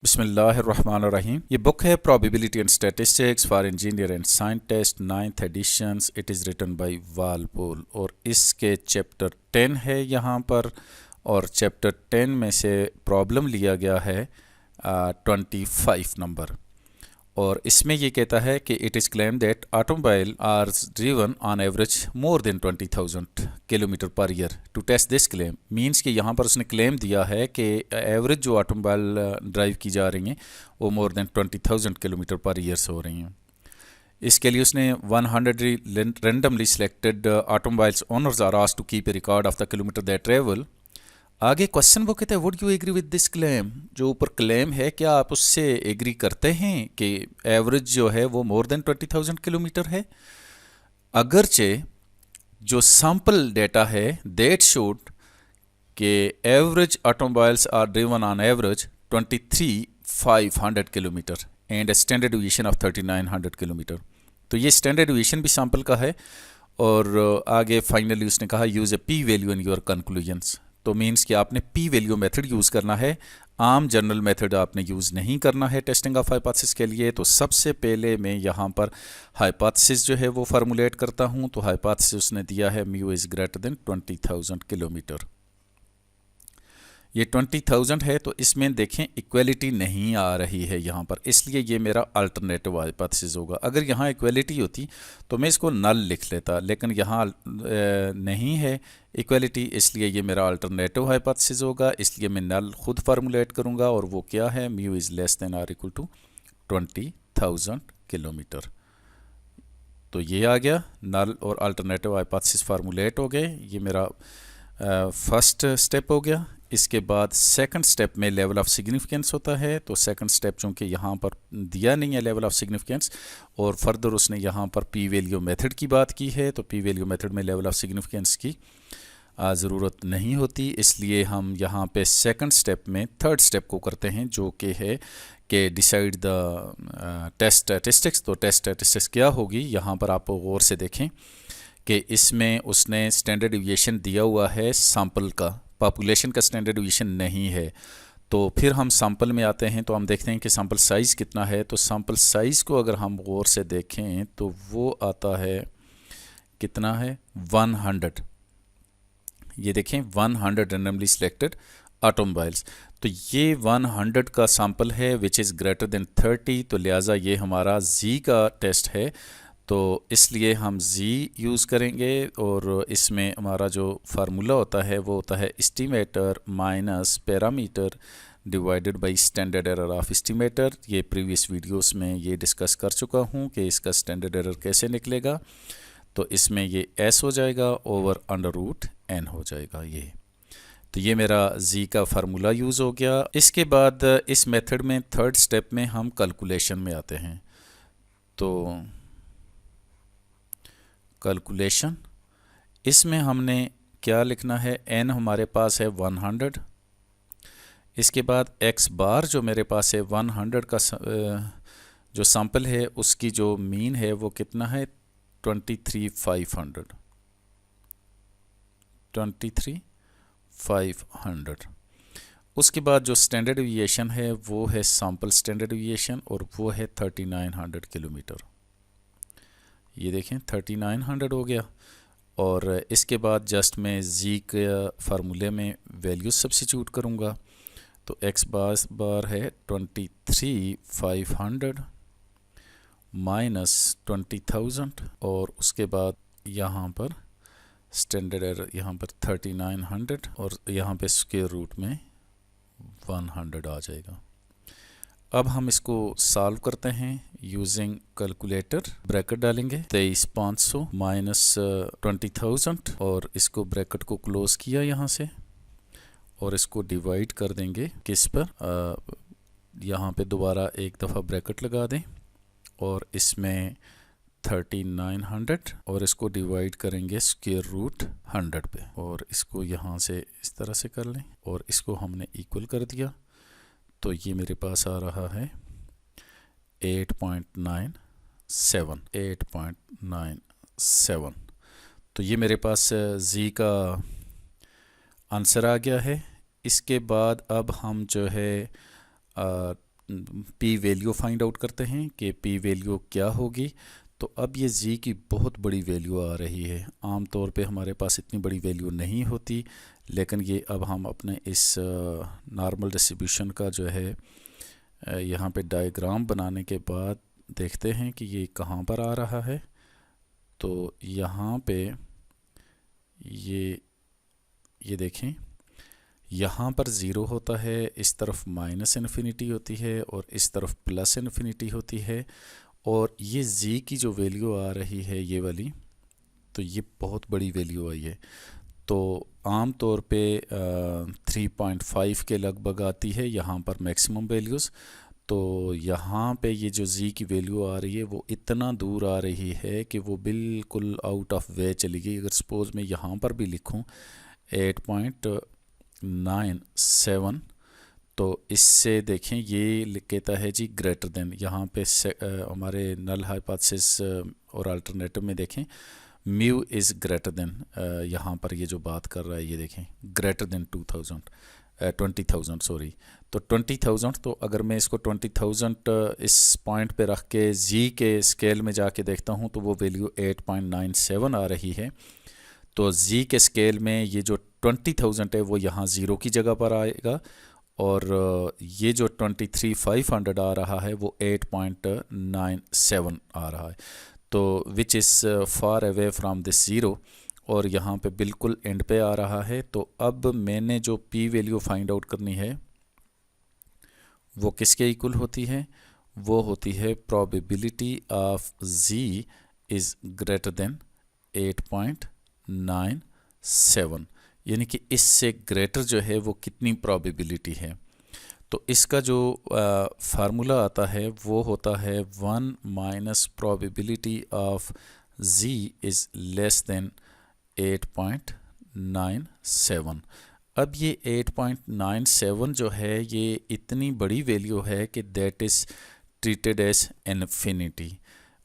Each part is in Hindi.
बिस्मिल्लाहिर्रहमानिर्रहीम। ये बुक है probability and statistics for engineer and scientist 9th editions. It is written by Walpole और इसके चैप्टर 10 है यहाँ पर। और चैप्टर 10 में से प्रॉब्लम लिया गया है 25 नंबर। और इसमें ये कहता है कि it is claim that automobile are driven on average more than 20,000 kilometre per year. To test this claim means कि यहाँ पर उसने क्लेम दिया है कि एवरेज जो ऑटोमोबाइल ड्राइव की जा रही हैं वो more than 20,000 kilometre per year से हो रही हैं। इसके लिए उसने 100 randomly selected automobiles owners are asked to keep a record of the kilometre that travel. आगे क्वेश्चन वो कहते हैं would you agree with this claim. जो ऊपर क्लेम है क्या आप उससे एग्री करते हैं कि एवरेज जो है वो मोर देन 20,000 किलोमीटर है। अगरचे जो सैंपल डेटा है दैट शोड कि average automobiles are driven on average 23,500 kilometre and standard deviation of 3,900 kilometre. तो ये स्टैंडर्ड डिवीएशन भी सैंपल का है। और आगे फाइनली उसने कहा use A P value in your conclusions. तो मीन्स कि आपने पी वैल्यू मेथड यूज़ करना है, आम जनरल मेथड आपने यूज़ नहीं करना है टेस्टिंग ऑफ हाइपोथेसिस के लिए। तो सबसे पहले मैं यहाँ पर हाइपोथेसिस जो है वो फार्मूलेट करता हूँ। तो हाइपोथेसिस उसने दिया है mu is greater then 20,000 kilometre. ये 20,000 है तो इसमें देखें इक्वलिटी नहीं आ रही है यहाँ पर, इसलिए ये मेरा अल्टरनेटिव हाइपोथेसिस होगा। अगर यहाँ इक्वलिटी होती तो मैं इसको नल लिख लेता, लेकिन यहाँ नहीं है इक्वलिटी, इसलिए ये मेरा अल्टरनेटिव हाइपोथेसिस होगा। इसलिए मैं नल खुद फार्मूलेट करूँगा और वो क्या है, mu is less than or equal to 20,000 kilometre. तो ये आ गया, नल और अल्टरनेटिव हाइपोथेसिस फार्मूलेट हो गए। ये मेरा फर्स्ट स्टेप हो गया। इसके बाद सेकंड स्टेप में लेवल ऑफ सिग्निफिकेंस होता है। तो सेकंड स्टेप चूँकि यहाँ पर दिया नहीं है लेवल ऑफ सिग्निफिकेंस, और फर्दर उसने यहाँ पर पी वैल्यू मेथड की बात की है, तो पी वैल्यू मेथड में लेवल ऑफ सिग्निफिकेंस की ज़रूरत नहीं होती। इसलिए हम यहाँ पे सेकंड स्टेप में थर्ड स्टेप को करते हैं, जो कि है कि डिसाइड द टेस्ट स्टैटिस्टिक्स। तो टेस्ट स्टैटिस्टिक्स क्या होगी, यहाँ पर आप गौर से देखें कि इसमें उसने स्टैंडर्ड डिवीएशन दिया हुआ है सैंपल का, पॉपुलेशन का स्टैंडर्ड डिवीएशन नहीं है। तो फिर हम सैंपल में आते हैं तो हम देखते हैं कि सैंपल साइज़ कितना है। तो सैंपल साइज़ को अगर हम गौर से देखें तो वो आता है, कितना है, 100। ये देखें 100 रेंडमली सिलेक्टेड ऑटोमोबाइल्स। तो ये 100 का सैंपल है विच इज़ ग्रेटर देन 30। तो लिहाजा ये हमारा जी का टेस्ट है, तो इसलिए हम जी यूज़ करेंगे। और इसमें हमारा जो फार्मूला होता है वो होता है estimator minus parameter divided by standard error of estimator. ये प्रीवियस वीडियोस में ये डिस्कस कर चुका हूँ कि इसका स्टैंडर्ड एरर कैसे निकलेगा। तो इसमें ये एस हो जाएगा ओवर अंडर रूट एन हो जाएगा ये। तो ये मेरा जी का फार्मूला यूज़ हो गया। इसके बाद इस मेथड में थर्ड स्टेप में हम कैलकुलेशन में आते हैं। तो कैलकुलेशन, इसमें हमने क्या लिखना है, n हमारे पास है 100। इसके बाद x बार जो मेरे पास है 100 का जो सैंपल है उसकी जो मीन है वो कितना है, 23,500। 23,500। उसके बाद जो स्टैंडर्ड डिवीएशन है वो है सैंपल स्टैंडर्ड डिवीएशन, और वो है 3,900 किलोमीटर। ये देखें 3,900 हो गया। और इसके बाद जस्ट मैं जी के फार्मूले में वैल्यूज सब्स्टिट्यूट करूँगा। तो x बार है 23,500 माइनस 20,000, और उसके बाद यहाँ पर स्टैंडर्ड एरर यहाँ पर 3,900, और यहाँ पे स्क्वायर रूट में 100 आ जाएगा। अब हम इसको सॉल्व करते हैं यूजिंग कैलकुलेटर। ब्रैकेट डालेंगे 23,500 माइनस 20,000, और इसको ब्रैकेट को क्लोज किया यहाँ से, और इसको डिवाइड कर देंगे किस पर, यहाँ पे दोबारा एक दफ़ा ब्रैकेट लगा दें, और इसमें 3,900, और इसको डिवाइड करेंगे स्क्वायर रूट 100 पे, और इसको यहाँ से इस तरह से कर लें, और इसको हमने इक्वल कर दिया। तो ये मेरे पास आ रहा है 8.97। तो ये मेरे पास जी का आंसर आ गया है। इसके बाद अब हम जो है पी वैल्यू फाइंड आउट करते हैं कि पी वैल्यू क्या होगी। तो अब ये जी की बहुत बड़ी वैल्यू आ रही है। आम तौर पे हमारे पास इतनी बड़ी वैल्यू नहीं होती, लेकिन ये अब हम अपने इस नॉर्मल डिस्ट्रीब्यूशन का जो है यहाँ पे डायग्राम बनाने के बाद देखते हैं कि ये कहाँ पर आ रहा है। तो यहाँ पे ये देखें, यहाँ पर ज़ीरो होता है, इस तरफ माइनस इन्फिनिटी होती है और इस तरफ प्लस इन्फिनिटी होती है। और ये z की जो वैल्यू आ रही है ये वाली, तो ये बहुत बड़ी वैल्यू आई है। तो आम तौर पे 3.5 के लगभग आती है यहाँ पर मैक्सिमम वैल्यूज़। तो यहाँ पे ये जो z की वैल्यू आ रही है वो इतना दूर आ रही है कि वो बिल्कुल आउट ऑफ वे चली गई। अगर सपोज़ मैं यहाँ पर भी लिखूँ 8.97, तो इससे देखें ये कहता है जी ग्रेटर देन। यहाँ पे हमारे नल हाइपोथेसिस और अल्टरनेटिव में देखें म्यू इज़ ग्रेटर देन, यहाँ पर ये जो बात कर रहा है ये देखें ग्रेटर देन 20,000 सॉरी। तो 20,000, तो अगर मैं इसको 20,000 इस पॉइंट पे रख के जी के स्केल में जाके देखता हूँ तो वो वैल्यू 8.97 आ रही है। तो जी के स्केल में ये जो 20,000 है वो यहाँ ज़ीरो की जगह पर आएगा, और ये जो 23,500 आ रहा है वो 8.97 आ रहा है। तो which is far away from this zero, और यहाँ पे बिल्कुल एंड पे आ रहा है। तो अब मैंने जो पी वैल्यू फाइंड आउट करनी है वो किसके इक्वल होती है, वो होती है probability of Z is greater than 8.97, यानी कि इससे ग्रेटर जो है वो कितनी प्रोबेबिलिटी है। तो इसका जो फार्मूला आता है वो होता है 1 minus probability of z is less then 8.97। अब ये 8.97 जो है ये इतनी बड़ी वैल्यू है कि that is treated as infinity.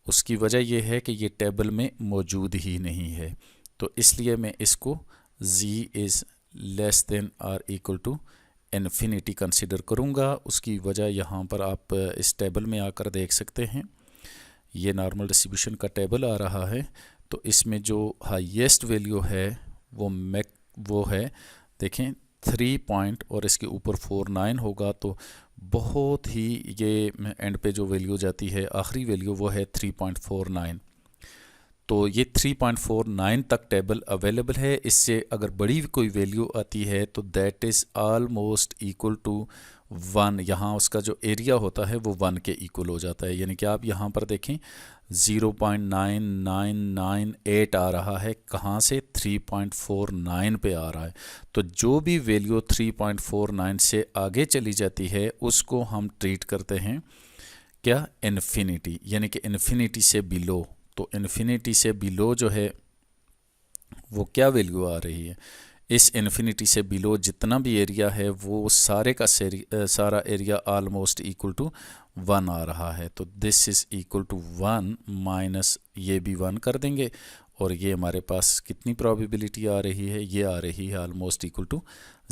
उसकी वजह यह है कि ये टेबल में मौजूद ही नहीं है, तो इसलिए मैं इसको z इज़ लेस देन और इक्वल टू इन्फिनिटी कंसिडर करूँगा। उसकी वजह यहाँ पर आप इस टेबल में आकर देख सकते हैं, ये नॉर्मल डिस्ट्रीब्यूशन का टेबल आ रहा है। तो इसमें जो हाईएस्ट वैल्यू है वो है देखें 3 पॉइंट और इसके ऊपर 49 होगा, तो बहुत ही ये एंड पे जो वैल्यू जाती है आखिरी वैल्यू वो है 3.49। तो ये 3.49 तक टेबल अवेलेबल है। इससे अगर बड़ी कोई वैल्यू आती है तो that is almost equal to 1। यहाँ उसका जो एरिया होता है वो 1 के इक्वल हो जाता है। यानी कि आप यहाँ पर देखें 0.9998 आ रहा है, कहाँ से 3.49 पे आ रहा है। तो जो भी वैल्यू 3.49 से आगे चली जाती है उसको हम ट्रीट करते हैं क्या, इन्फिनिटी, यानी कि इन्फिनिटी से बिलो। तो इन्फिनिटी से बिलो जो है वो क्या वैल्यू आ रही है, इस इन्फिनिटी से बिलो जितना भी एरिया है वो सारे का सारा एरिया ऑलमोस्ट इक्वल टू 1 आ रहा है। तो this is equal to 1 minus ये भी 1 कर देंगे, और ये हमारे पास कितनी प्रोबेबिलिटी आ रही है, ये आ रही है ऑलमोस्ट इक्वल टू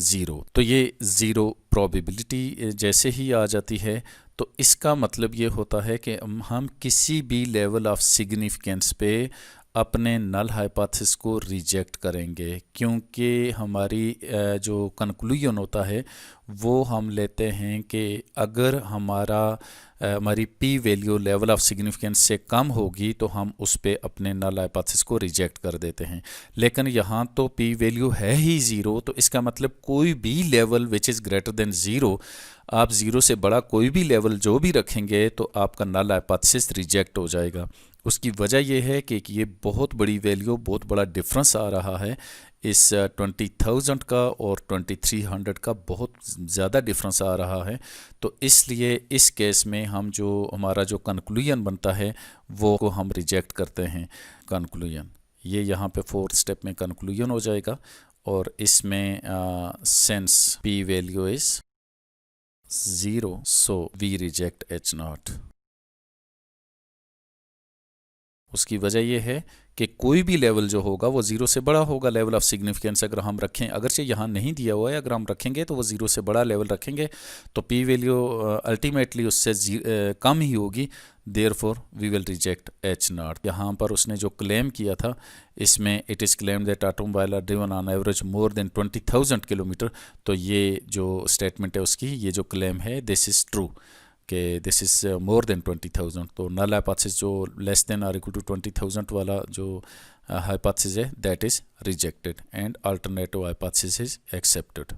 0। तो ये 0 प्रोबेबिलिटी जैसे ही आ जाती है तो इसका मतलब ये होता है कि हम किसी भी लेवल ऑफ सिग्निफिकेंस पे अपने नल हाइपोथेसिस को रिजेक्ट करेंगे, क्योंकि हमारी जो कंक्लूजन होता है वो हम लेते हैं कि अगर हमारी P value level of significance से कम होगी तो हम उस पे अपने नल हाइपोथेसिस को रिजेक्ट कर देते हैं। लेकिन यहाँ तो पी वैल्यू है ही 0, तो इसका मतलब कोई भी level which is greater then 0, आप 0 से बड़ा कोई भी लेवल जो भी रखेंगे तो आपका नल हाइपोथेसिस रिजेक्ट हो जाएगा। उसकी वजह यह है कि ये बहुत बड़ी वैल्यू, बहुत बड़ा डिफरेंस आ रहा है। इस 20,000 का और 2300 का बहुत ज़्यादा डिफरेंस आ रहा है। तो इसलिए इस केस में हमारा जो कंक्लूजन बनता है वो को हम रिजेक्ट करते हैं। कंक्लूजन ये यहाँ पे 4th स्टेप में कंक्लूजन हो जाएगा, और इसमें since P value is 0 so we reject H0। उसकी वजह ये है कि कोई भी लेवल जो होगा वो ज़ीरो से बड़ा होगा। लेवल ऑफ सिग्निफिकेंस अगर हम रखें, अगरचे यहाँ नहीं दिया हुआ है, अगर हम रखेंगे तो वो ज़ीरो से बड़ा लेवल रखेंगे तो पी वैल्यू अल्टीमेटली उससे कम ही होगी। Therefore we will reject H naught. यहाँ पर उसने जो क्लेम किया था इसमें it is claim that automobile are driven on average more than 20,000 kilometre, तो ये जो स्टेटमेंट है उसकी, ये जो क्लेम है दिस इज़ ट्रू कि दिस इज़ मोर देन 20,000। तो नल हाइपोथेसिस जो less than or equal to 20,000 वाला जो हाइपोथेसिस है that is rejected and alternative hypothesis is accepted.